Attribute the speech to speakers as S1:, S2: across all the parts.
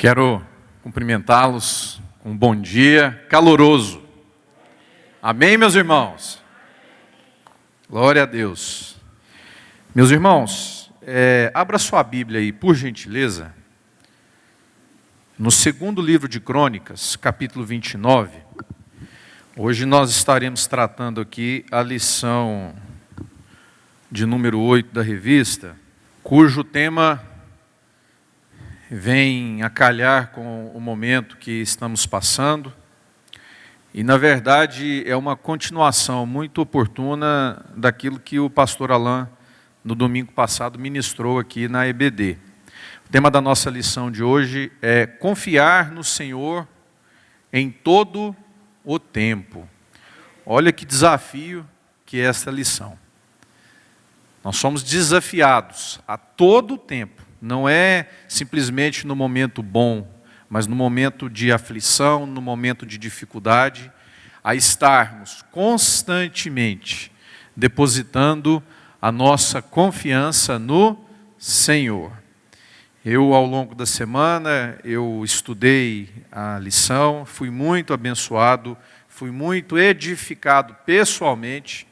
S1: Quero cumprimentá-los com um bom dia caloroso. Amém, meus irmãos? Glória a Deus. Meus irmãos, abra sua Bíblia aí, por gentileza, no segundo livro de Crônicas, capítulo 29. Hoje nós estaremos tratando aqui a lição de número 8 da revista, cujo tema vem a calhar com o momento que estamos passando, e na verdade é uma continuação muito oportuna daquilo que o pastor Alain, no domingo passado, ministrou aqui na EBD. O tema da nossa lição de hoje é confiar no Senhor em todo o tempo. Olha que desafio que é esta lição. Nós somos desafiados a todo o tempo. Não é simplesmente no momento bom, mas no momento de aflição, no momento de dificuldade, a estarmos constantemente depositando a nossa confiança no Senhor. Eu, ao longo da semana, eu estudei a lição, fui muito abençoado, fui muito edificado pessoalmente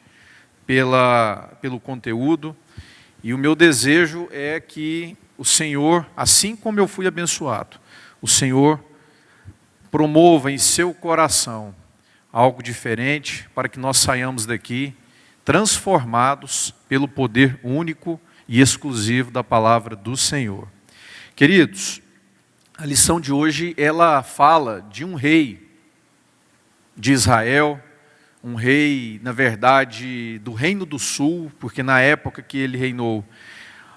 S1: pelo conteúdo, e o meu desejo é que o Senhor, assim como eu fui abençoado, o Senhor promova em seu coração algo diferente para que nós saiamos daqui transformados pelo poder único e exclusivo da palavra do Senhor. Queridos, a lição de hoje, ela fala de um rei de Israel, um rei, na verdade, do Reino do Sul, porque na época que ele reinou,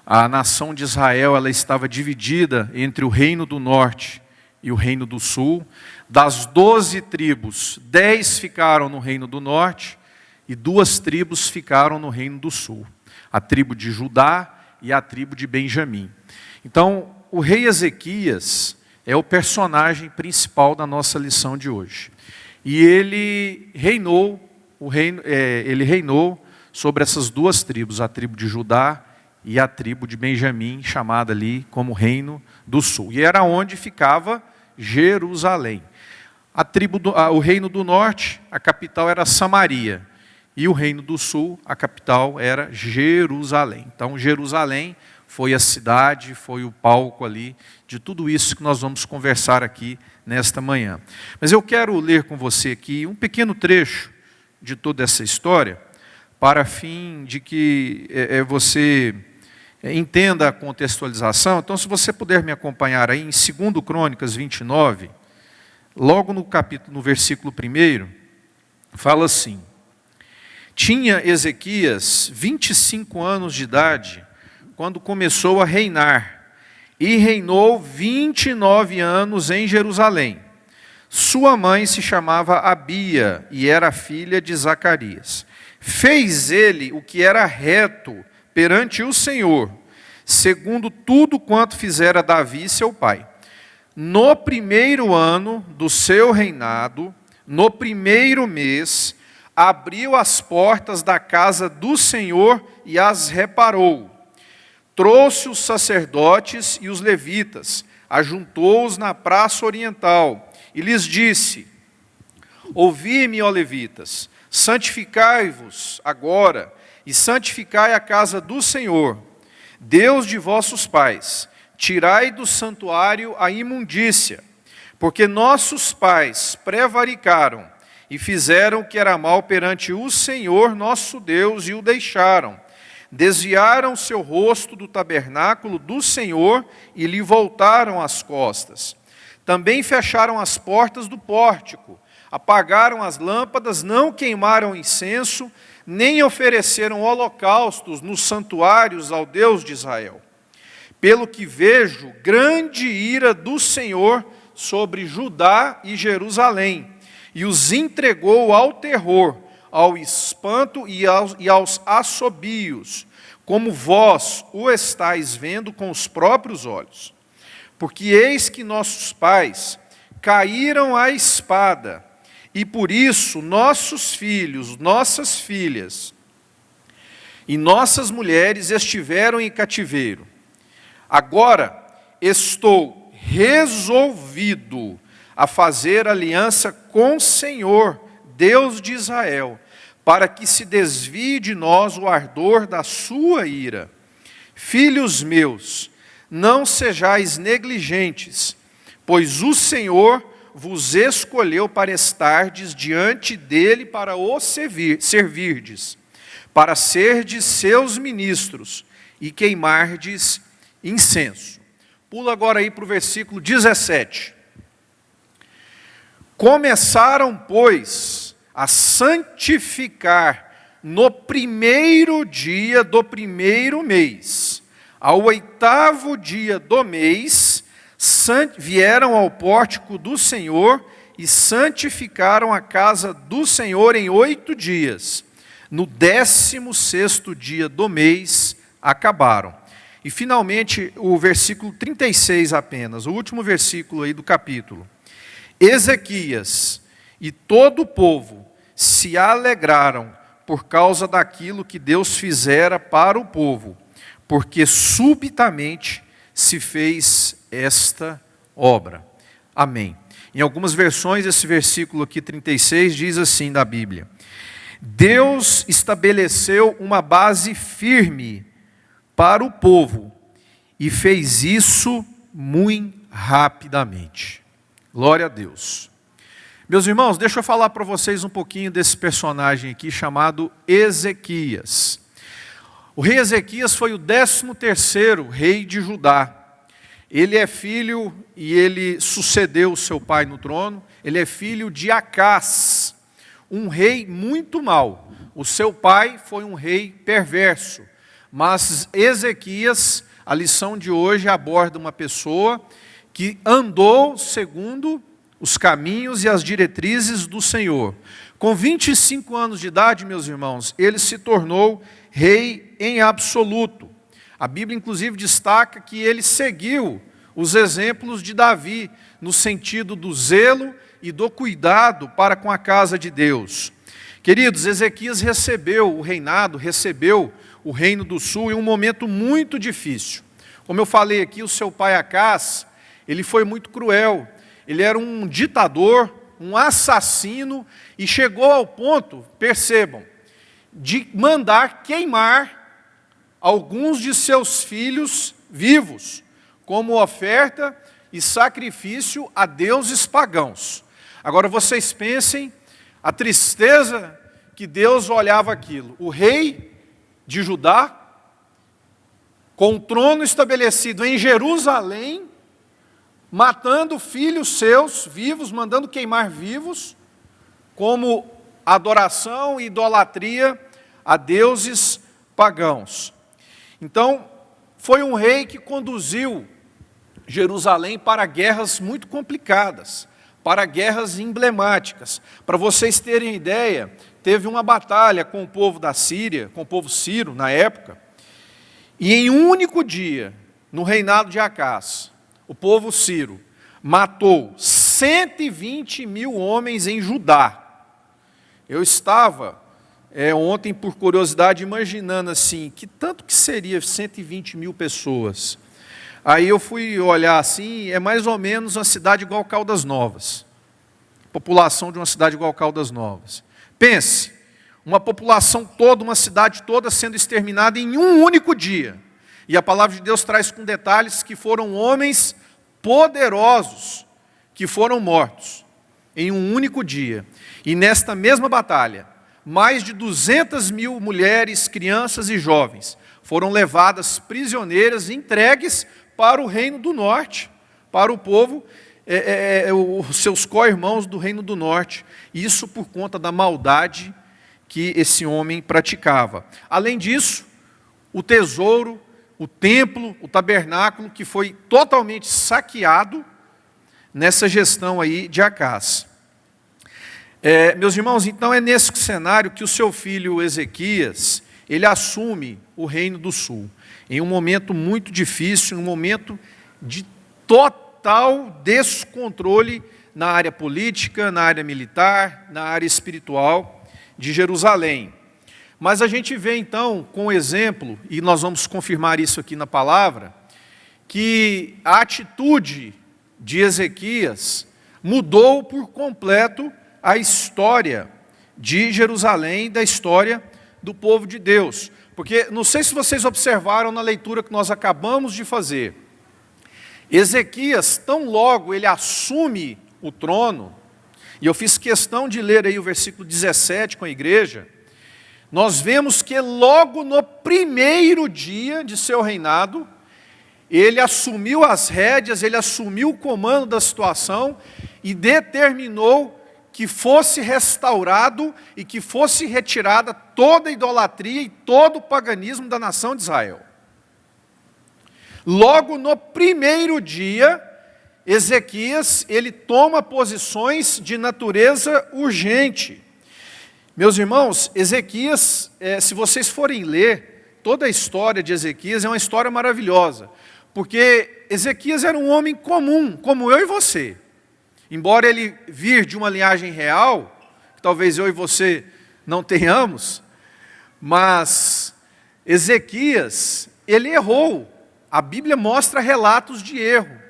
S1: a nação de Israel ela estava dividida entre o Reino do Norte e o Reino do Sul. Das 12 tribos, 10 ficaram no Reino do Norte e 2 tribos ficaram no Reino do Sul. A tribo de Judá e a tribo de Benjamim. Então, o rei Ezequias é o personagem principal da nossa lição de hoje. E ele reinou sobre essas 2 tribos, a tribo de Judá e a tribo de Benjamim, chamada ali como Reino do Sul. E era onde ficava Jerusalém. O Reino do Norte, a capital era Samaria. E o Reino do Sul, a capital era Jerusalém. Então, Jerusalém foi a cidade, foi o palco ali de tudo isso que nós vamos conversar aqui nesta manhã. Mas eu quero ler com você aqui um pequeno trecho de toda essa história, para fim de que você entenda a contextualização. Então, se você puder me acompanhar aí em 2 Crônicas 29, logo no versículo 1, fala assim: tinha Ezequias 25 anos de idade, quando começou a reinar, e reinou 29 anos em Jerusalém. Sua mãe se chamava Abia, e era filha de Zacarias. Fez ele o que era reto perante o Senhor, segundo tudo quanto fizera Davi, seu pai. No primeiro ano do seu reinado, no primeiro mês, abriu as portas da casa do Senhor e as reparou. Trouxe os sacerdotes e os levitas, ajuntou-os na praça oriental, e lhes disse: ouvi-me, ó levitas, santificai-vos agora, e santificai a casa do Senhor, Deus de vossos pais. Tirai do santuário a imundícia, porque nossos pais prevaricaram e fizeram o que era mal perante o Senhor nosso Deus e o deixaram. Desviaram seu rosto do tabernáculo do Senhor e lhe voltaram as costas. Também fecharam as portas do pórtico, apagaram as lâmpadas, não queimaram incenso, nem ofereceram holocaustos nos santuários ao Deus de Israel. Pelo que vejo, grande ira do Senhor sobre Judá e Jerusalém, e os entregou ao terror, ao espanto e aos assobios, como vós o estáis vendo com os próprios olhos. Porque eis que nossos pais caíram à espada, e por isso nossos filhos, nossas filhas e nossas mulheres estiveram em cativeiro. Agora estou resolvido a fazer aliança com o Senhor, Deus de Israel, para que se desvie de nós o ardor da sua ira. Filhos meus, não sejais negligentes, pois o Senhor vos escolheu para estardes diante dele para o servirdes, para serdes seus ministros e queimardes incenso. Pula agora aí para o versículo 17. Começaram, pois, a santificar no primeiro dia do primeiro mês, ao 8º dia do mês, vieram ao pórtico do Senhor e santificaram a casa do Senhor em 8 dias. No 16º dia do mês, acabaram. E finalmente, o versículo 36 apenas, o último versículo aí do capítulo. Ezequias e todo o povo se alegraram por causa daquilo que Deus fizera para o povo, porque subitamente se fez esta obra. Amém. Em algumas versões, esse versículo aqui, 36, diz assim da Bíblia: Deus estabeleceu uma base firme para o povo e fez isso muito rapidamente. Glória a Deus. Meus irmãos, deixa eu falar para vocês um pouquinho desse personagem aqui chamado Ezequias. O rei Ezequias foi o 13º rei de Judá. Ele é filho e ele sucedeu o seu pai no trono. Ele é filho de Acás, um rei muito mau. O seu pai foi um rei perverso. Mas Ezequias, a lição de hoje aborda uma pessoa que andou segundo os caminhos e as diretrizes do Senhor. Com 25 anos de idade, meus irmãos, ele se tornou rei em absoluto. A Bíblia, inclusive, destaca que ele seguiu os exemplos de Davi, no sentido do zelo e do cuidado para com a casa de Deus. Queridos, Ezequias recebeu o reinado, recebeu o reino do sul em um momento muito difícil. Como eu falei aqui, o seu pai Acás, ele foi muito cruel. Ele era um ditador, um assassino, e chegou ao ponto, percebam, de mandar queimar alguns de seus filhos vivos, como oferta e sacrifício a deuses pagãos. Agora vocês pensem a tristeza que Deus olhava aquilo. O rei de Judá, com o trono estabelecido em Jerusalém, matando filhos seus vivos, mandando queimar vivos, como adoração e idolatria a deuses pagãos. Então, foi um rei que conduziu Jerusalém para guerras muito complicadas, para guerras emblemáticas. Para vocês terem ideia, teve uma batalha com o povo da Síria, com o povo sírio na época, e em um único dia, no reinado de Acás, o povo sírio matou 120 mil homens em Judá. Eu estava ontem, por curiosidade, imaginando assim, que tanto que seria 120 mil pessoas. Aí eu fui olhar assim, é mais ou menos uma cidade igual Caldas Novas. População de uma cidade igual Caldas Novas. Pense, uma população toda, uma cidade toda sendo exterminada em um único dia. E a palavra de Deus traz com detalhes que foram homens poderosos que foram mortos em um único dia. E nesta mesma batalha, mais de 200 mil mulheres, crianças e jovens foram levadas prisioneiras e entregues para o reino do norte, para o povo, os seus co-irmãos do reino do norte. Isso por conta da maldade que esse homem praticava. Além disso, o tesouro, o templo, o tabernáculo, que foi totalmente saqueado nessa gestão aí de Acás. Meus irmãos, então é nesse cenário que o seu filho Ezequias, ele assume o reino do sul, em um momento muito difícil, um momento de total descontrole na área política, na área militar, na área espiritual de Jerusalém. Mas a gente vê então, com o exemplo, e nós vamos confirmar isso aqui na palavra, que a atitude de Ezequias mudou por completo a história de Jerusalém, da história do povo de Deus. Porque, não sei se vocês observaram na leitura que nós acabamos de fazer, Ezequias, tão logo ele assume o trono, e eu fiz questão de ler aí o versículo 17 com a igreja, nós vemos que logo no primeiro dia de seu reinado, ele assumiu as rédeas, ele assumiu o comando da situação e determinou que fosse restaurado e que fosse retirada toda a idolatria e todo o paganismo da nação de Israel. Logo no primeiro dia, Ezequias, ele toma posições de natureza urgente. Meus irmãos, Ezequias, se vocês forem ler, toda a história de Ezequias é uma história maravilhosa, porque Ezequias era um homem comum, como eu e você. Embora ele vir de uma linhagem real, que talvez eu e você não tenhamos, mas Ezequias, ele errou. A Bíblia mostra relatos de erro.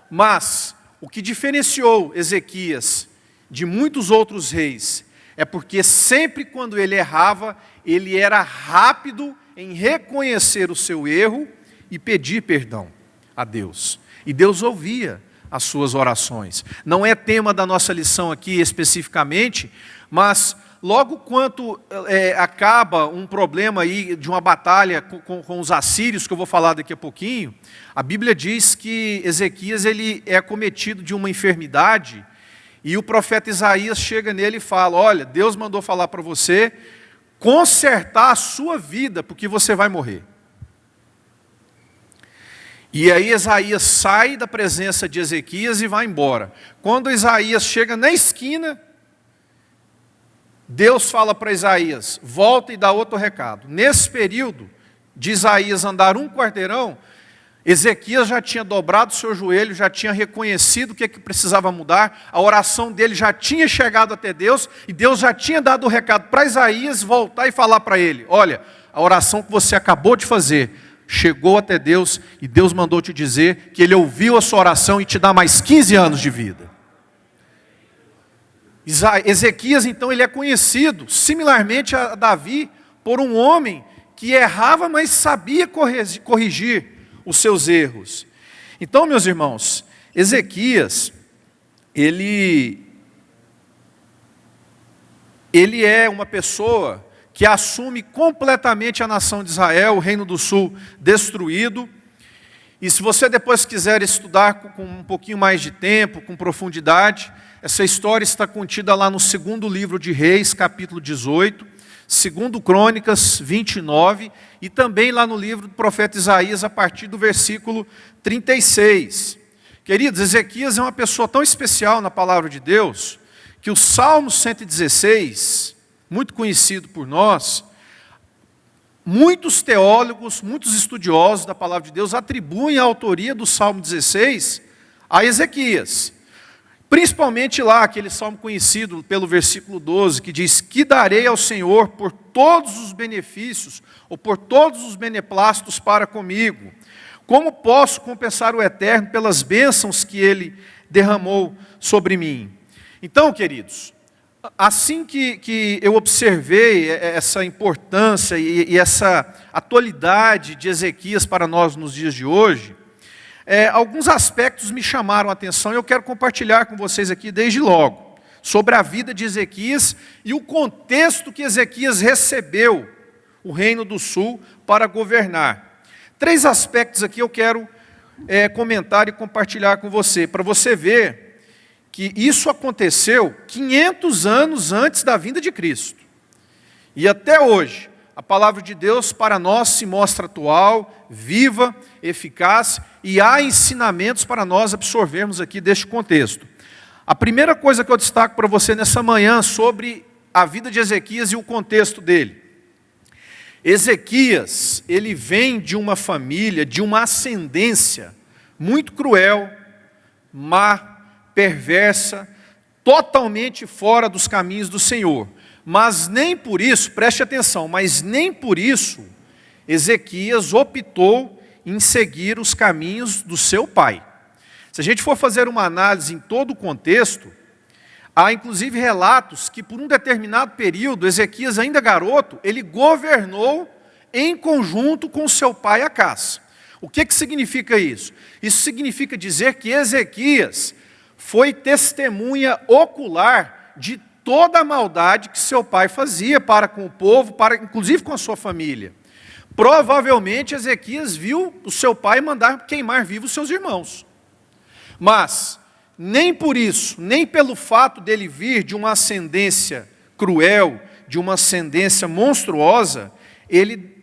S1: Mas o que diferenciou Ezequias de muitos outros reis é porque sempre quando ele errava, ele era rápido em reconhecer o seu erro e pedir perdão a Deus. E Deus ouvia as suas orações. Não é tema da nossa lição aqui especificamente, mas logo quando acaba um problema aí de uma batalha com os assírios, que eu vou falar daqui a pouquinho, a Bíblia diz que Ezequias ele é acometido de uma enfermidade, e o profeta Isaías chega nele e fala: olha, Deus mandou falar para você consertar a sua vida, porque você vai morrer. E aí Isaías sai da presença de Ezequias e vai embora. Quando Isaías chega na esquina, Deus fala para Isaías: volta e dá outro recado. Nesse período de Isaías andar um quarteirão, Ezequias já tinha dobrado o seu joelho, já tinha reconhecido o que precisava mudar, a oração dele já tinha chegado até Deus, e Deus já tinha dado o recado para Isaías voltar e falar para ele: olha, a oração que você acabou de fazer chegou até Deus, e Deus mandou te dizer que Ele ouviu a sua oração e te dá mais 15 anos de vida. Ezequias, então, ele é conhecido, similarmente a Davi, por um homem que errava, mas sabia corrigir os seus erros. Então, meus irmãos, Ezequias, ele é uma pessoa que assume completamente a nação de Israel, o Reino do Sul destruído. E se você depois quiser estudar com um pouquinho mais de tempo, com profundidade, essa história está contida lá no segundo livro de Reis, capítulo 18, segundo Crônicas 29, e também lá no livro do profeta Isaías, a partir do versículo 36. Queridos, Ezequias é uma pessoa tão especial na palavra de Deus, que o Salmo 116, muito conhecido por nós, muitos teólogos, muitos estudiosos da palavra de Deus atribuem a autoria do Salmo 16 a Ezequias. Principalmente lá, aquele salmo conhecido pelo versículo 12, que diz: que darei ao Senhor por todos os benefícios, ou por todos os beneplácitos para comigo? Como posso compensar o Eterno pelas bênçãos que Ele derramou sobre mim? Então, queridos, assim que eu observei essa importância e essa atualidade de Ezequias para nós nos dias de hoje, alguns aspectos me chamaram a atenção e eu quero compartilhar com vocês aqui desde logo, sobre a vida de Ezequias e o contexto que Ezequias recebeu o Reino do Sul para governar. 3 aspectos aqui eu quero comentar e compartilhar com você, para você ver que isso aconteceu 500 anos antes da vinda de Cristo. E até hoje, a palavra de Deus para nós se mostra atual, viva, eficaz, e há ensinamentos para nós absorvermos aqui deste contexto. A primeira coisa que eu destaco para você nessa manhã sobre a vida de Ezequias e o contexto dele. Ezequias, ele vem de uma família, de uma ascendência muito cruel, má, perversa, totalmente fora dos caminhos do Senhor. Mas nem por isso, preste atenção, mas nem por isso Ezequias optou em seguir os caminhos do seu pai. Se a gente for fazer uma análise em todo o contexto, há inclusive relatos que por um determinado período, Ezequias ainda garoto, ele governou em conjunto com seu pai Acás. O que significa isso? Isso significa dizer que Ezequias foi testemunha ocular de toda a maldade que seu pai fazia para com o povo, inclusive com a sua família. Provavelmente Ezequias viu o seu pai mandar queimar vivos seus irmãos. Mas, nem por isso, nem pelo fato dele vir de uma ascendência cruel, de uma ascendência monstruosa, ele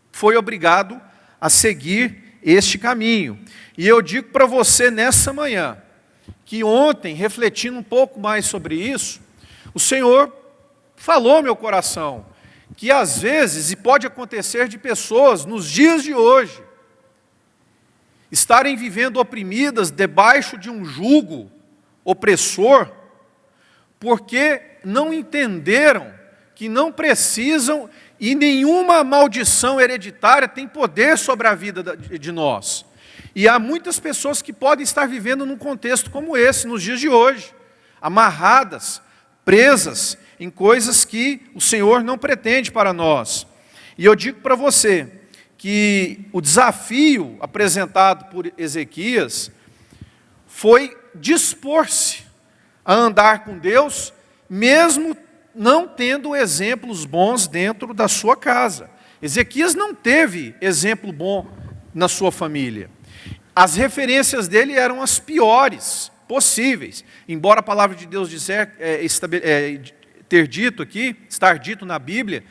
S1: foi obrigado a seguir este caminho. E eu digo para você nessa manhã, que ontem, refletindo um pouco mais sobre isso, o Senhor falou ao meu coração, que às vezes, e pode acontecer de pessoas nos dias de hoje, estarem vivendo oprimidas debaixo de um jugo opressor, porque não entenderam que não precisam e nenhuma maldição hereditária tem poder sobre a vida de nós. E há muitas pessoas que podem estar vivendo num contexto como esse, nos dias de hoje, amarradas, presas em coisas que o Senhor não pretende para nós. E eu digo para você que o desafio apresentado por Ezequias foi dispor-se a andar com Deus, mesmo não tendo exemplos bons dentro da sua casa. Ezequias não teve exemplo bom na sua família. As referências dele eram as piores possíveis. Embora a palavra de Deus ter dito aqui, estar dito na Bíblia,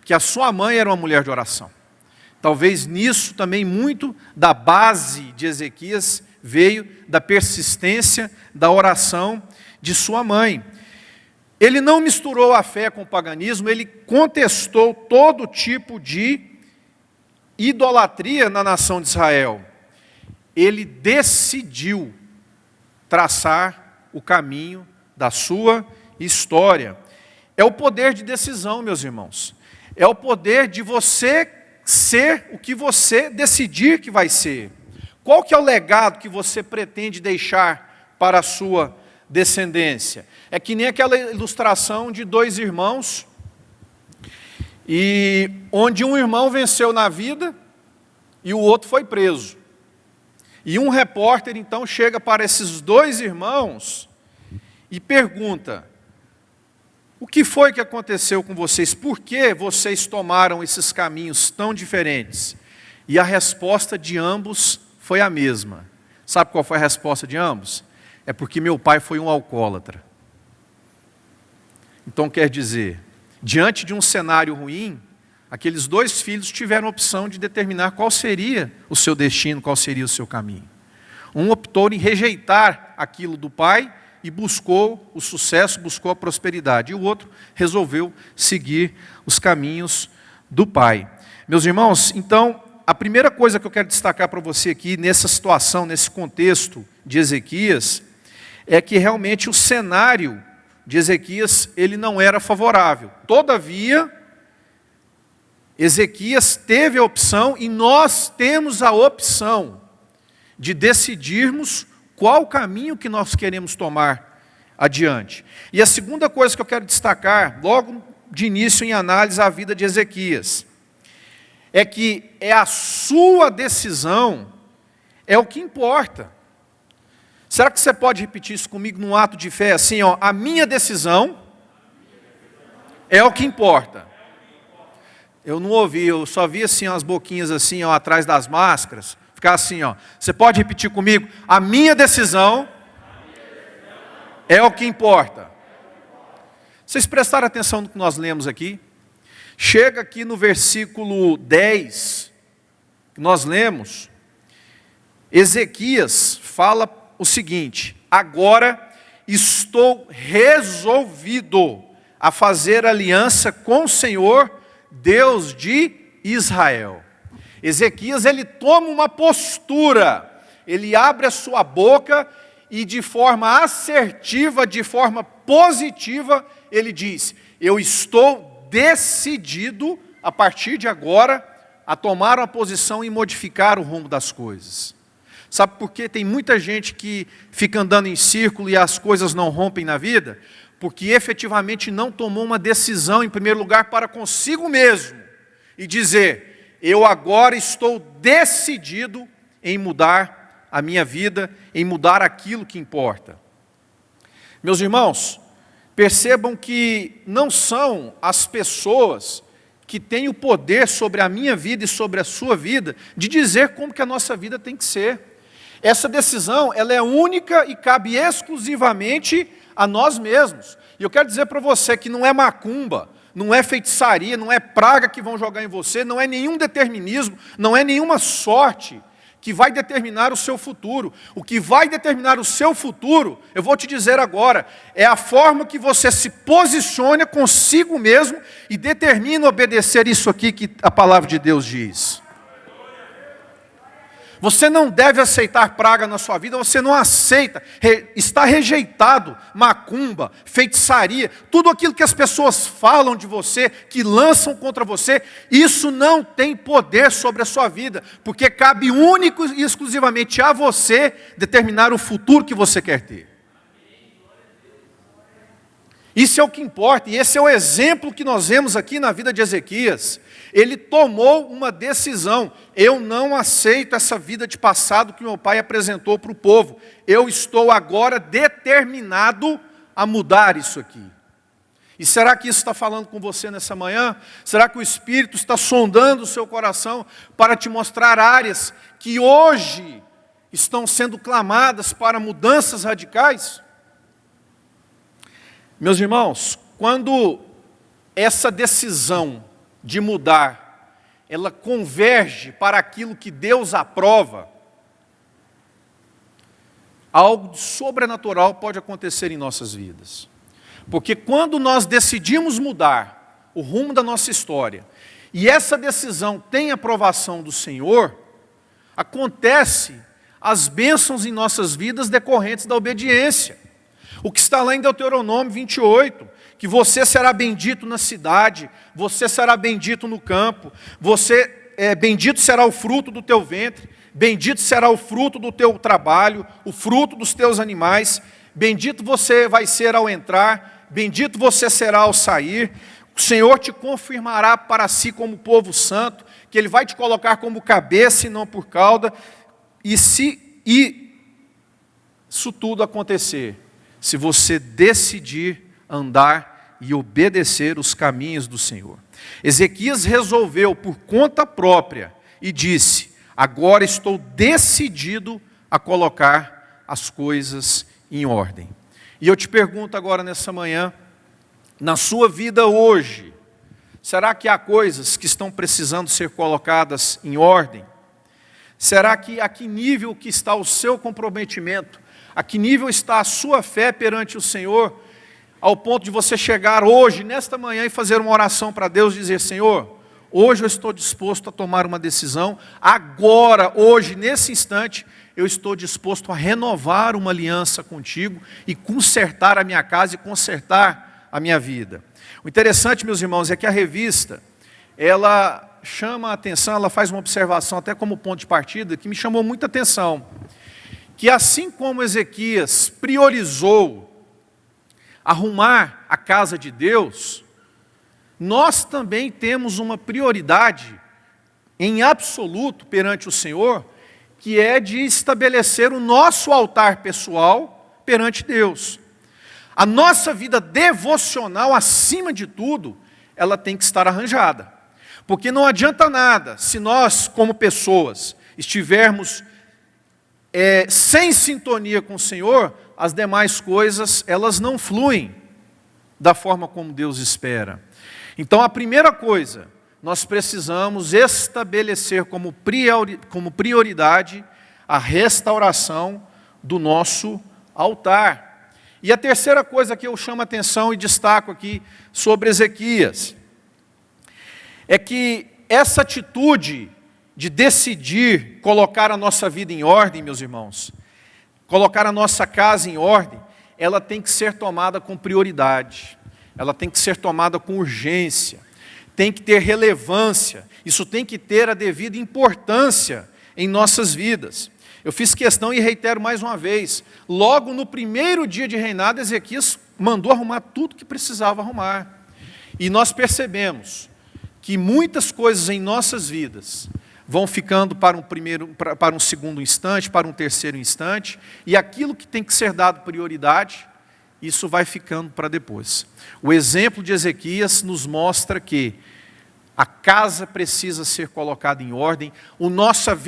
S1: que a sua mãe era uma mulher de oração. Talvez nisso também muito da base de Ezequias veio da persistência da oração de sua mãe. Ele não misturou a fé com o paganismo, ele contestou todo tipo de idolatria na nação de Israel. Ele decidiu traçar o caminho da sua história. É o poder de decisão, meus irmãos. É o poder de você ser o que você decidir que vai ser. Qual que é o legado que você pretende deixar para a sua descendência? É que nem aquela ilustração de dois irmãos, e onde um irmão venceu na vida e o outro foi preso. E um repórter então chega para esses dois irmãos e pergunta: o que foi que aconteceu com vocês? Por que vocês tomaram esses caminhos tão diferentes? E a resposta de ambos foi a mesma. Sabe qual foi a resposta de ambos? É porque meu pai foi um alcoólatra. Então quer dizer, diante de um cenário ruim, aqueles dois filhos tiveram a opção de determinar qual seria o seu destino, qual seria o seu caminho. Um optou em rejeitar aquilo do pai e buscou o sucesso, buscou a prosperidade. E o outro resolveu seguir os caminhos do pai. Meus irmãos, então, a primeira coisa que eu quero destacar para você aqui, nessa situação, nesse contexto de Ezequias, é que realmente o cenário de Ezequias, ele não era favorável. Todavia, Ezequias teve a opção, e nós temos a opção de decidirmos qual caminho que nós queremos tomar adiante. E a segunda coisa que eu quero destacar, logo de início em análise à vida de Ezequias, é que é a sua decisão, é o que importa. Será que você pode repetir isso comigo num ato de fé, assim, ó, a minha decisão é o que importa. Eu não ouvi, eu só vi assim, as boquinhas assim, ó, atrás das máscaras, ficar assim, ó. Você pode repetir comigo? A minha decisão é o que importa. Vocês prestaram atenção no que nós lemos aqui? Chega aqui no versículo 10, que nós lemos, Ezequias fala o seguinte: agora estou resolvido a fazer aliança com o Senhor, Deus de Israel. Ezequias, ele toma uma postura, ele abre a sua boca e de forma assertiva, de forma positiva, ele diz: eu estou decidido, a partir de agora, a tomar uma posição e modificar o rumo das coisas. Sabe por quê? Tem muita gente que fica andando em círculo e as coisas não rompem na vida, porque efetivamente não tomou uma decisão, em primeiro lugar, para consigo mesmo, e dizer, eu agora estou decidido em mudar a minha vida, em mudar aquilo que importa. Meus irmãos, percebam que não são as pessoas que têm o poder sobre a minha vida e sobre a sua vida, de dizer como que a nossa vida tem que ser. Essa decisão, ela é única e cabe exclusivamente a nós mesmos. E eu quero dizer para você que não é macumba, não é feitiçaria, não é praga que vão jogar em você, não é nenhum determinismo, não é nenhuma sorte que vai determinar o seu futuro. O que vai determinar o seu futuro, eu vou te dizer agora, é a forma que você se posiciona consigo mesmo e determina obedecer isso aqui que a palavra de Deus diz. Você não deve aceitar praga na sua vida, você não aceita, está rejeitado macumba, feitiçaria, tudo aquilo que as pessoas falam de você, que lançam contra você, isso não tem poder sobre a sua vida, porque cabe único e exclusivamente a você determinar o futuro que você quer ter. Isso é o que importa, e esse é o exemplo que nós vemos aqui na vida de Ezequias. Ele tomou uma decisão, eu não aceito essa vida de passado que meu pai apresentou para o povo, eu estou agora determinado a mudar isso aqui. E será que isso está falando com você nessa manhã? Será que o Espírito está sondando o seu coração para te mostrar áreas que hoje estão sendo clamadas para mudanças radicais? Meus irmãos, quando essa decisão de mudar, ela converge para aquilo que Deus aprova, algo sobrenatural pode acontecer em nossas vidas. Porque quando nós decidimos mudar o rumo da nossa história, e essa decisão tem aprovação do Senhor, acontece as bênçãos em nossas vidas decorrentes da obediência. O que está lá em Deuteronômio 28, que você será bendito na cidade, você será bendito no campo, bendito será o fruto do teu ventre, bendito será o fruto do teu trabalho, o fruto dos teus animais, bendito você vai ser ao entrar, bendito você será ao sair, o Senhor te confirmará para si como povo santo, que Ele vai te colocar como cabeça e não por cauda, e se isso tudo acontecer, se você decidir andar e obedecer os caminhos do Senhor. Ezequias resolveu por conta própria e disse, agora estou decidido a colocar as coisas em ordem. E eu te pergunto agora nessa manhã, na sua vida hoje, será que há coisas que estão precisando ser colocadas em ordem? Será que a que nível que está o seu comprometimento? A que nível está a sua fé perante o Senhor, ao ponto de você chegar hoje, nesta manhã, e fazer uma oração para Deus, dizer, Senhor, hoje eu estou disposto a tomar uma decisão, agora, hoje, nesse instante, eu estou disposto a renovar uma aliança contigo, e consertar a minha casa, e consertar a minha vida. O interessante, meus irmãos, é que a revista, ela chama a atenção, ela faz uma observação, até como ponto de partida, que me chamou muita atenção, que assim como Ezequias priorizou arrumar a casa de Deus, nós também temos uma prioridade em absoluto perante o Senhor, que é de estabelecer o nosso altar pessoal perante Deus. A nossa vida devocional, acima de tudo, ela tem que estar arranjada. Porque não adianta nada se nós, como pessoas, estivermos sem sintonia com o Senhor, as demais coisas, elas não fluem da forma como Deus espera. Então, a primeira coisa, nós precisamos estabelecer como prioridade a restauração do nosso altar. E a terceira coisa que eu chamo a atenção e destaco aqui sobre Ezequias, é que essa atitude de decidir colocar a nossa vida em ordem, meus irmãos, colocar a nossa casa em ordem, ela tem que ser tomada com prioridade, ela tem que ser tomada com urgência, tem que ter relevância, isso tem que ter a devida importância em nossas vidas. Eu fiz questão e reitero mais uma vez, logo no primeiro dia de reinado, Ezequias mandou arrumar tudo que precisava arrumar. E nós percebemos que muitas coisas em nossas vidas vão ficando para um segundo instante, para um terceiro instante, e aquilo que tem que ser dado prioridade, isso vai ficando para depois. O exemplo de Ezequias nos mostra que a casa precisa ser colocada em ordem,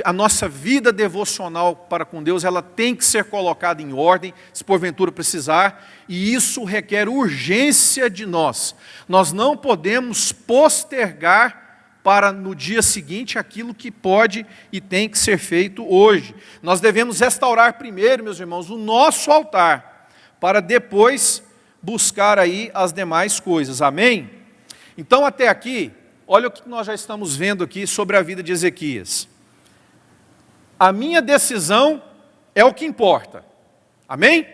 S1: a nossa vida devocional para com Deus, ela tem que ser colocada em ordem, se porventura precisar, e isso requer urgência de nós. Nós não podemos postergar para no dia seguinte aquilo que pode e tem que ser feito hoje. Nós devemos restaurar primeiro, meus irmãos, o nosso altar, para depois buscar aí as demais coisas, amém? Então até aqui, olha o que nós já estamos vendo aqui sobre a vida de Ezequias. A minha decisão é o que importa, amém?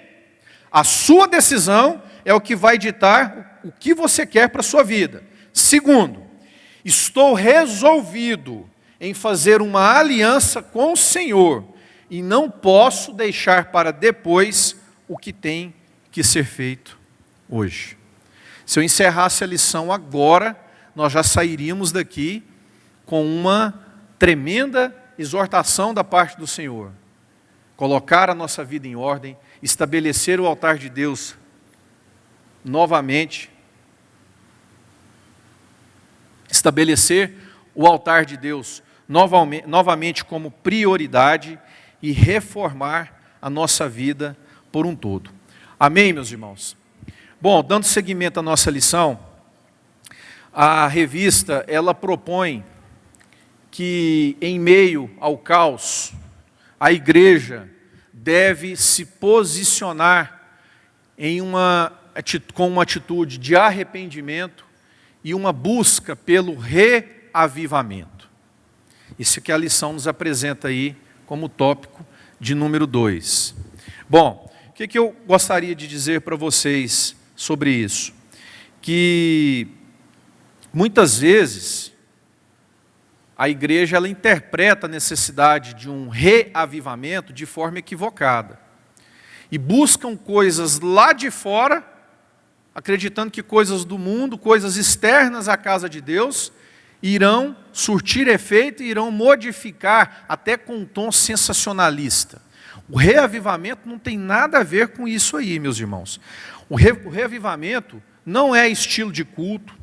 S1: A sua decisão é o que vai ditar o que você quer para a sua vida. Segundo, estou resolvido em fazer uma aliança com o Senhor e não posso deixar para depois o que tem que ser feito hoje. Se eu encerrasse a lição agora, nós já sairíamos daqui com uma tremenda exortação da parte do Senhor. Colocar a nossa vida em ordem, estabelecer o altar de Deus novamente, estabelecer o altar de Deus novamente como prioridade e reformar a nossa vida por um todo. Amém, meus irmãos? Bom, dando seguimento à nossa lição, a revista, ela propõe que em meio ao caos, a igreja deve se posicionar com uma atitude de arrependimento e uma busca pelo reavivamento. Isso que a lição nos apresenta aí como tópico de número 2. Bom, o que eu gostaria de dizer para vocês sobre isso? Que muitas vezes a igreja ela interpreta a necessidade de um reavivamento de forma equivocada. E buscam coisas lá de fora, acreditando que coisas do mundo, coisas externas à casa de Deus, irão surtir efeito e irão modificar, até com um tom sensacionalista. O reavivamento não tem nada a ver com isso aí, meus irmãos. O reavivamento não é estilo de culto,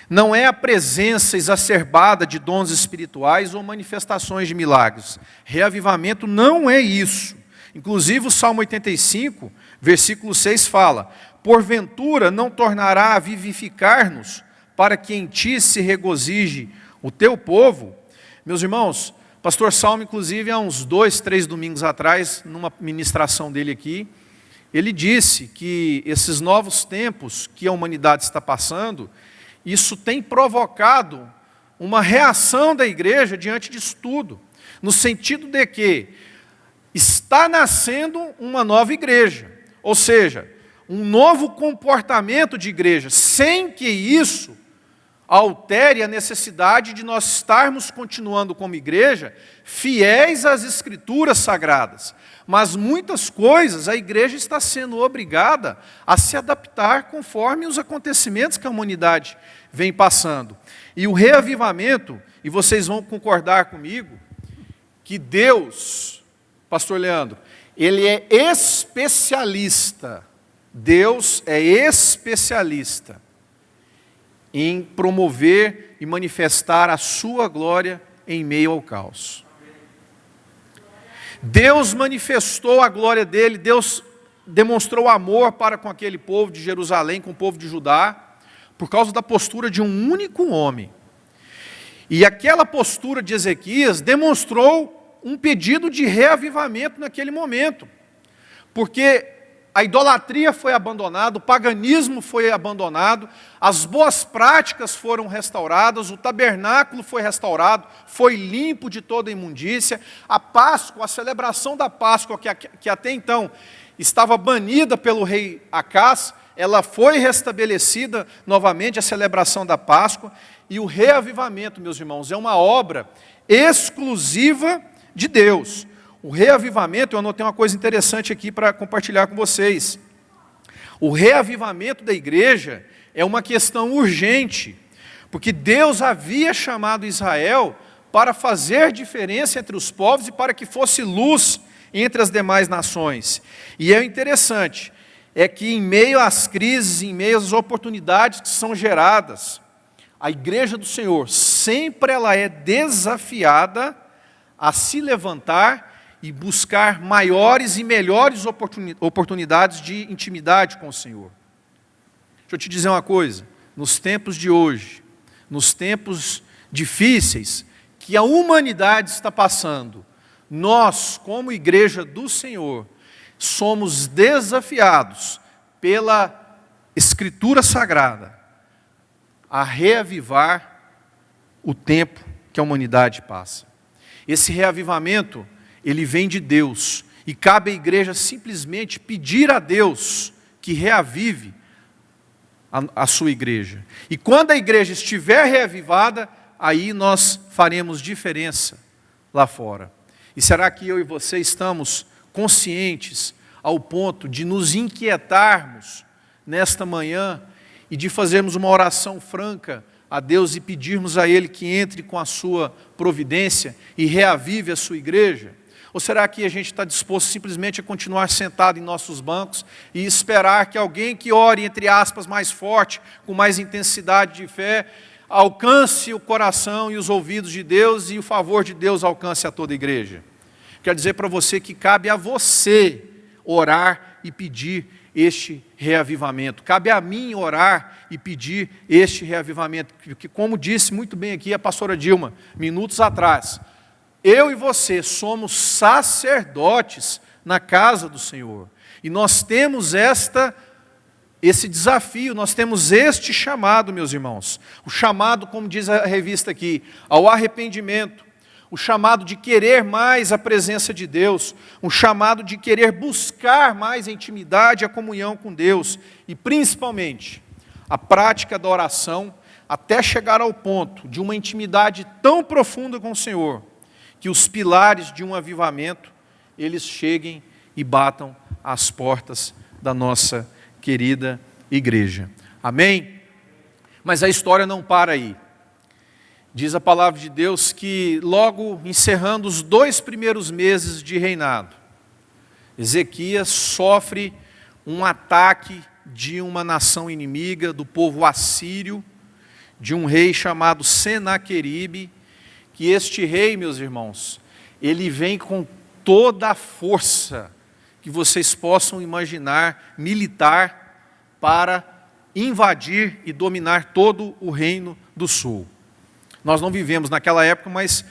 S1: não é a presença exacerbada de dons espirituais ou manifestações de milagres. Reavivamento não é isso. Inclusive o Salmo 85, versículo 6 fala: porventura não tornará a vivificar-nos, para que em ti se regozije o teu povo? Meus irmãos, pastor Salmo, inclusive, há uns 2, 3 domingos atrás, numa ministração dele aqui, ele disse que esses novos tempos que a humanidade está passando, isso tem provocado uma reação da igreja diante disso tudo, no sentido de que está nascendo uma nova igreja, ou seja, um novo comportamento de igreja, sem que isso altere a necessidade de nós estarmos continuando como igreja, fiéis às Escrituras Sagradas. Mas muitas coisas a igreja está sendo obrigada a se adaptar conforme os acontecimentos que a humanidade vem passando. E o reavivamento, e vocês vão concordar comigo, que Deus, pastor Leandro, Ele é especialista, Deus é especialista em promover e manifestar a sua glória em meio ao caos. Deus manifestou a glória dele, Deus demonstrou amor para com aquele povo de Jerusalém, com o povo de Judá, por causa da postura de um único homem. E aquela postura de Ezequias demonstrou um pedido de reavivamento naquele momento, porque a idolatria foi abandonada, o paganismo foi abandonado, as boas práticas foram restauradas, o tabernáculo foi restaurado, foi limpo de toda imundícia, a Páscoa, a celebração da Páscoa, que até então estava banida pelo rei Acás, ela foi restabelecida novamente, a celebração da Páscoa, e o reavivamento, meus irmãos, é uma obra exclusiva de Deus. O reavivamento, eu anotei uma coisa interessante aqui para compartilhar com vocês. O reavivamento da igreja é uma questão urgente, porque Deus havia chamado Israel para fazer diferença entre os povos e para que fosse luz entre as demais nações. E é interessante, é que em meio às crises, em meio às oportunidades que são geradas, a igreja do Senhor sempre ela é desafiada a se levantar e buscar maiores e melhores oportunidades de intimidade com o Senhor. Deixa eu te dizer uma coisa, nos tempos de hoje, nos tempos difíceis que a humanidade está passando, nós, como igreja do Senhor, somos desafiados pela Escritura Sagrada a reavivar o tempo que a humanidade passa. Esse reavivamento, ele vem de Deus, e cabe à igreja simplesmente pedir a Deus que reavive a sua igreja. E quando a igreja estiver reavivada, aí nós faremos diferença lá fora. E será que eu e você estamos conscientes ao ponto de nos inquietarmos nesta manhã e de fazermos uma oração franca a Deus e pedirmos a Ele que entre com a sua providência e reavive a sua igreja? Ou será que a gente está disposto simplesmente a continuar sentado em nossos bancos e esperar que alguém que ore, entre aspas, mais forte, com mais intensidade de fé, alcance o coração e os ouvidos de Deus e o favor de Deus alcance a toda a igreja? Quero dizer para você que cabe a você orar e pedir este reavivamento. Cabe a mim orar e pedir este reavivamento, porque como disse muito bem aqui a pastora Dilma, minutos atrás, eu e você somos sacerdotes na casa do Senhor. E nós temos esse desafio, nós temos este chamado, meus irmãos. O chamado, como diz a revista aqui, ao arrependimento. O chamado de querer mais a presença de Deus. Um chamado de querer buscar mais a intimidade, a comunhão com Deus. E principalmente, a prática da oração, até chegar ao ponto de uma intimidade tão profunda com o Senhor, que os pilares de um avivamento, eles cheguem e batam às portas da nossa querida igreja. Amém? Mas a história não para aí. Diz a palavra de Deus que logo encerrando os 2 primeiros meses de reinado, Ezequias sofre um ataque de uma nação inimiga, do povo assírio, de um rei chamado Senaqueribe, que este rei, meus irmãos, ele vem com toda a força que vocês possam imaginar, militar, para invadir e dominar todo o reino do sul. Nós não vivemos naquela época, mas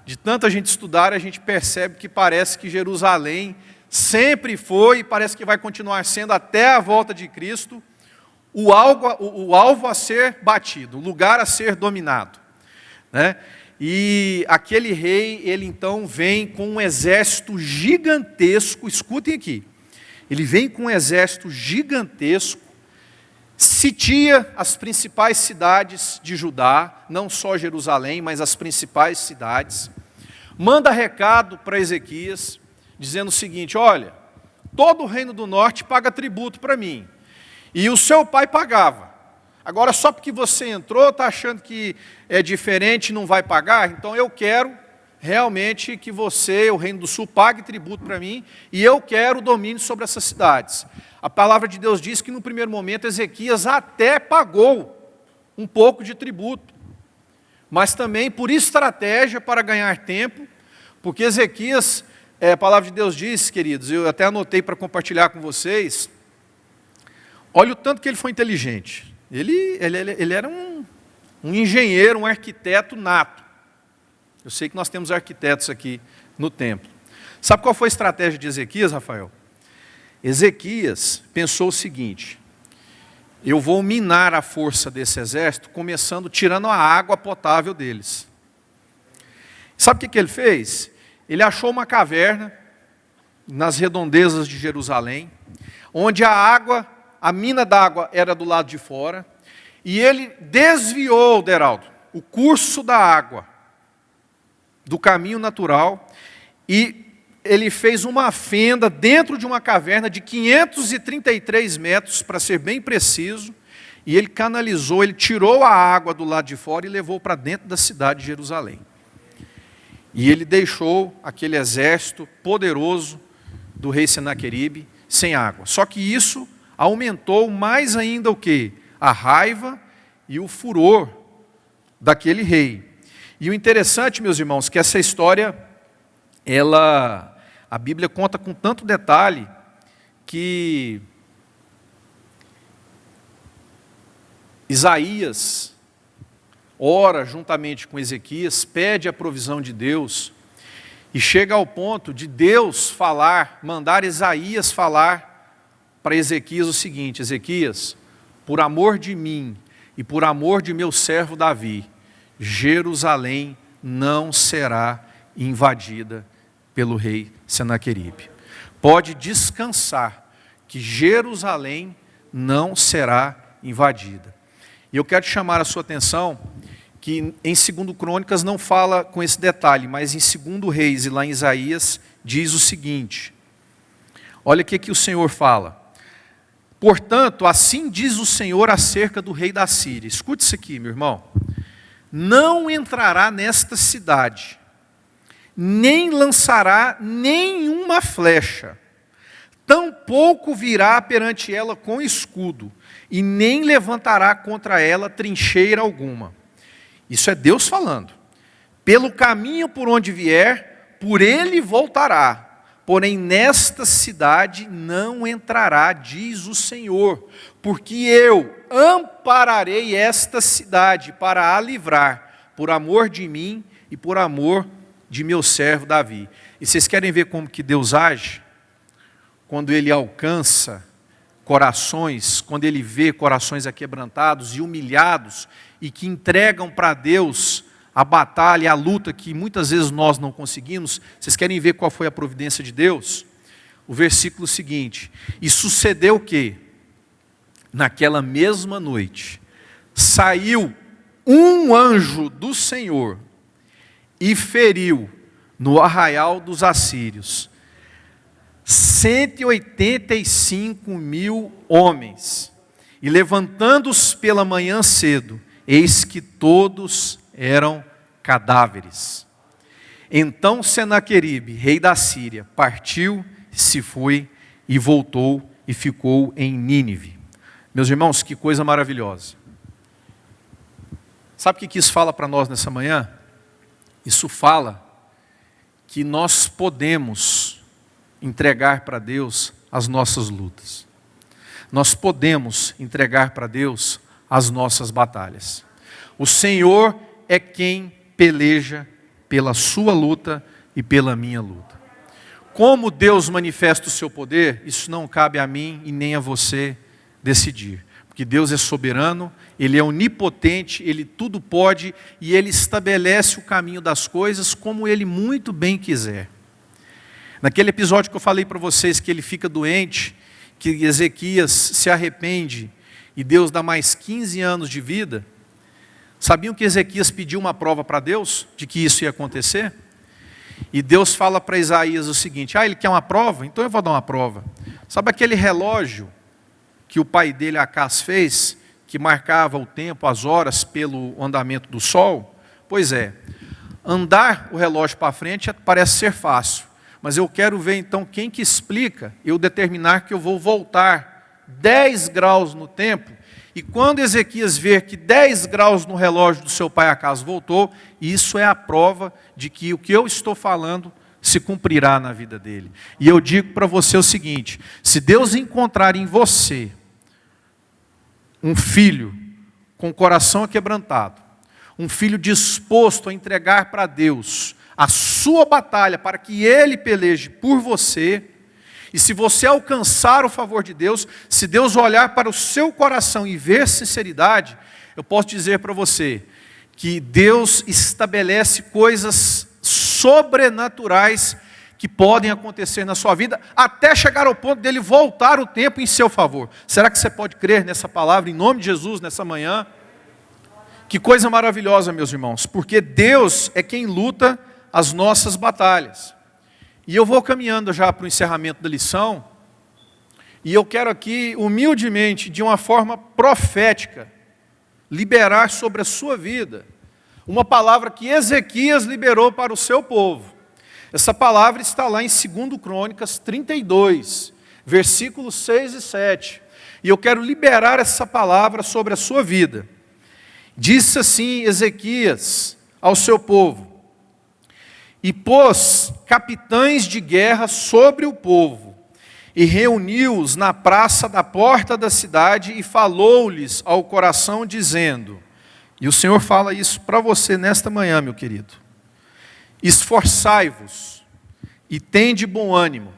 S1: de tanta gente estudar, a gente percebe que parece que Jerusalém sempre foi, e parece que vai continuar sendo até a volta de Cristo, o alvo a ser batido, o lugar a ser dominado, né? E aquele rei, ele então vem com um exército gigantesco, escutem aqui, ele vem com um exército gigantesco, sitia as principais cidades de Judá, não só Jerusalém, mas as principais cidades, manda recado para Ezequias, dizendo o seguinte: olha, todo o reino do norte paga tributo para mim, e o seu pai pagava. Agora, só porque você entrou, está achando que é diferente e não vai pagar? Então eu quero realmente que você, o Reino do Sul, pague tributo para mim, e eu quero o domínio sobre essas cidades. A palavra de Deus diz que no primeiro momento Ezequias até pagou um pouco de tributo, mas também por estratégia para ganhar tempo, porque Ezequias, a palavra de Deus diz, queridos, eu até anotei para compartilhar com vocês, olha o tanto que ele foi inteligente. Ele era um engenheiro, um arquiteto nato. Eu sei que nós temos arquitetos aqui no templo. Sabe qual foi a estratégia de Ezequias, Rafael? Ezequias pensou o seguinte: eu vou minar a força desse exército, começando tirando a água potável deles. Sabe o que ele fez? Ele achou uma caverna nas redondezas de Jerusalém, onde a mina d'água era do lado de fora, e ele desviou, Deraldo, o curso da água do caminho natural e ele fez uma fenda dentro de uma caverna de 533 metros, para ser bem preciso, e ele canalizou, ele tirou a água do lado de fora e levou para dentro da cidade de Jerusalém. E ele deixou aquele exército poderoso do rei Senaqueribe sem água. Só que isso aumentou mais ainda o quê? A raiva e o furor daquele rei. E o interessante, meus irmãos, que essa história, a Bíblia conta com tanto detalhe que Isaías ora juntamente com Ezequias, pede a provisão de Deus, e chega ao ponto de Deus falar, mandar Isaías falar para Ezequias o seguinte: Ezequias, por amor de mim e por amor de meu servo Davi, Jerusalém não será invadida pelo rei Senaqueribe. Pode descansar que Jerusalém não será invadida. E eu quero chamar a sua atenção que em 2 Crônicas não fala com esse detalhe, mas em 2 Reis e lá em Isaías diz o seguinte: olha o que o Senhor fala. Portanto, assim diz o Senhor acerca do rei da Síria. Escute isso aqui, meu irmão. Não entrará nesta cidade, nem lançará nenhuma flecha, tampouco virá perante ela com escudo, e nem levantará contra ela trincheira alguma. Isso é Deus falando. Pelo caminho por onde vier, por ele voltará, porém nesta cidade não entrará, diz o Senhor, porque eu ampararei esta cidade para a livrar, por amor de mim e por amor de meu servo Davi. E vocês querem ver como que Deus age? Quando ele alcança corações, quando ele vê corações aquebrantados e humilhados, e que entregam para Deus a batalha, a luta que muitas vezes nós não conseguimos. Vocês querem ver qual foi a providência de Deus? O versículo seguinte: e sucedeu que, naquela mesma noite, saiu um anjo do Senhor e feriu no arraial dos assírios 185.000 homens, e levantando-os pela manhã cedo, eis que todos eram cadáveres. Então Senaqueribe, rei da Síria, partiu, se foi e voltou e ficou em Nínive. Meus irmãos, que coisa maravilhosa. Sabe o que isso fala para nós nessa manhã? Isso fala que nós podemos entregar para Deus as nossas lutas. Nós podemos entregar para Deus as nossas batalhas. O Senhor é quem peleja pela sua luta e pela minha luta. Como Deus manifesta o seu poder, isso não cabe a mim e nem a você decidir. Porque Deus é soberano, Ele é onipotente, Ele tudo pode e Ele estabelece o caminho das coisas como Ele muito bem quiser. Naquele episódio que eu falei para vocês que ele fica doente, que Ezequias se arrepende e Deus dá mais 15 anos de vida, sabiam que Ezequias pediu uma prova para Deus de que isso ia acontecer? E Deus fala para Isaías o seguinte: ele quer uma prova? Então eu vou dar uma prova. Sabe aquele relógio que o pai dele, Acás, fez, que marcava o tempo, as horas, pelo andamento do sol? Pois é, andar o relógio para frente parece ser fácil, mas eu quero ver então quem que explica eu determinar que eu vou voltar 10 graus no tempo, e quando Ezequias ver que 10 graus no relógio do seu pai Acás voltou, isso é a prova de que o que eu estou falando se cumprirá na vida dele. E eu digo para você o seguinte: se Deus encontrar em você um filho com o coração aquebrantado, um filho disposto a entregar para Deus a sua batalha para que Ele peleje por você, e se você alcançar o favor de Deus, se Deus olhar para o seu coração e ver sinceridade, eu posso dizer para você que Deus estabelece coisas sobrenaturais que podem acontecer na sua vida, até chegar ao ponto dele voltar o tempo em seu favor. Será que você pode crer nessa palavra em nome de Jesus nessa manhã? Que coisa maravilhosa, meus irmãos, porque Deus é quem luta as nossas batalhas. E eu vou caminhando já para o encerramento da lição, e eu quero aqui, humildemente, de uma forma profética, liberar sobre a sua vida uma palavra que Ezequias liberou para o seu povo. Essa palavra está lá em 2 Crônicas 32, versículos 6 e 7. E eu quero liberar essa palavra sobre a sua vida. Disse assim Ezequias ao seu povo: e pôs capitães de guerra sobre o povo, e reuniu-os na praça da porta da cidade, e falou-lhes ao coração, dizendo, e o Senhor fala isso para você nesta manhã, meu querido: esforçai-vos e tende bom ânimo,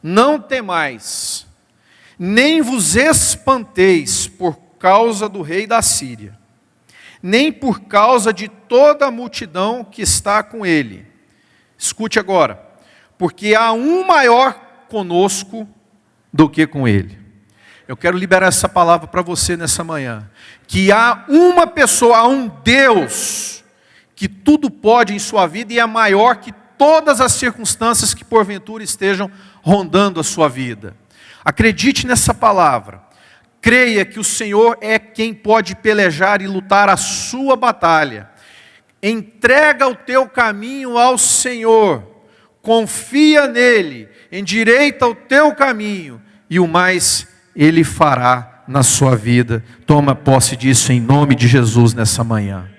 S1: não temais, nem vos espanteis por causa do rei da Síria, nem por causa de toda a multidão que está com ele. Escute agora, porque há um maior conosco do que com ele. Eu quero liberar essa palavra para você nessa manhã, que há uma pessoa, há um Deus, que tudo pode em sua vida e é maior que todas as circunstâncias que porventura estejam rondando a sua vida. Acredite nessa palavra. Creia que o Senhor é quem pode pelejar e lutar a sua batalha. Entrega o teu caminho ao Senhor. Confia nele. Endireita o teu caminho. E o mais Ele fará na sua vida. Toma posse disso em nome de Jesus nessa manhã.